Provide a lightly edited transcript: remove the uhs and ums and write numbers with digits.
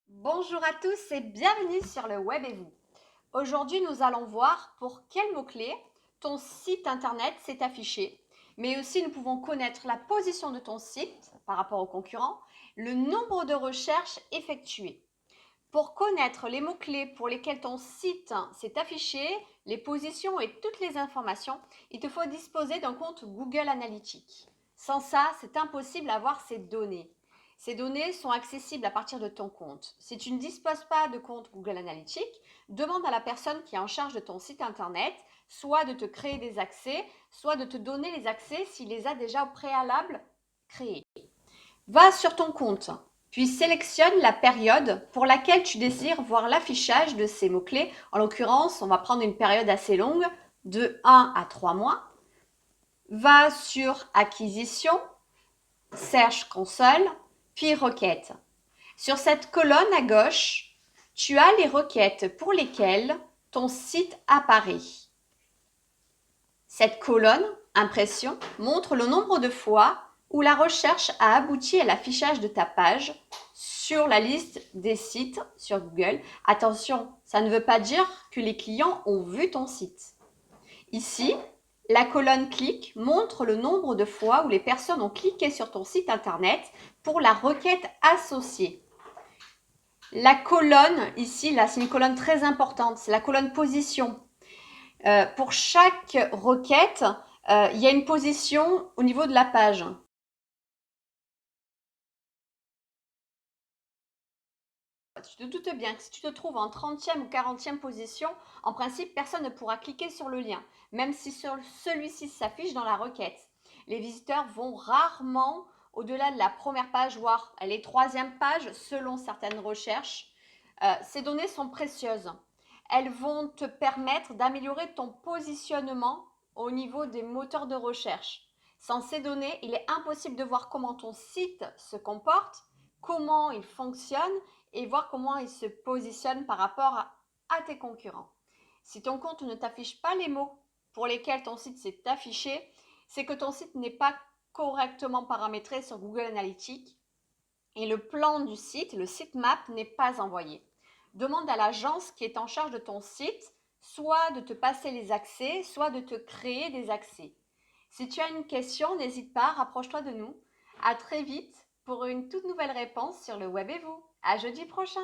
Bonjour à tous et bienvenue sur le web et vous. Aujourd'hui, nous allons voir pour quels mots-clés ton site internet s'est affiché, mais aussi nous pouvons connaître la position de ton site par rapport aux concurrents, le nombre de recherches effectuées. Pour connaître les mots-clés pour lesquels ton site s'est affiché, les positions et toutes les informations, il te faut disposer d'un compte Google Analytics. Sans ça, c'est impossible d'avoir ces données. Ces données sont accessibles à partir de ton compte. Si tu ne disposes pas de compte Google Analytics, demande à la personne qui est en charge de ton site internet soit de te créer des accès, soit de te donner les accès s'il les a déjà au préalable créés. Va sur ton compte, puis sélectionne la période pour laquelle tu désires voir l'affichage de ces mots-clés. En l'occurrence, on va prendre une période assez longue, de 1 à 3 mois. Va sur Acquisition, Search Console, puis Requêtes. Sur cette colonne à gauche, tu as les requêtes pour lesquelles ton site apparaît. Cette colonne, Impression, montre le nombre de fois où la recherche a abouti à l'affichage de ta page sur la liste des sites sur Google. Attention, ça ne veut pas dire que les clients ont vu ton site. Ici, la colonne clic montre le nombre de fois où les personnes ont cliqué sur ton site internet pour la requête associée. La colonne, ici, là, c'est une colonne très importante, c'est la colonne position. Pour chaque requête, il y a une position au niveau de la page. Tu te doutes bien que si tu te trouves en 30e ou 40e position, en principe, personne ne pourra cliquer sur le lien, même si celui-ci s'affiche dans la requête. Les visiteurs vont rarement au-delà de la première page, voire les troisième pages, selon certaines recherches. Ces données sont précieuses. Elles vont te permettre d'améliorer ton positionnement au niveau des moteurs de recherche. Sans ces données, il est impossible de voir comment ton site se comporte, comment il fonctionne et voir comment il se positionne par rapport à tes concurrents. Si ton compte ne t'affiche pas les mots pour lesquels ton site s'est affiché, c'est que ton site n'est pas correctement paramétré sur Google Analytics et le plan du site, le sitemap, n'est pas envoyé. Demande à l'agence qui est en charge de ton site soit de te passer les accès, soit de te créer des accès. Si tu as une question, n'hésite pas, rapproche-toi de nous. À très vite pour une toute nouvelle réponse sur le web et vous. À jeudi prochain.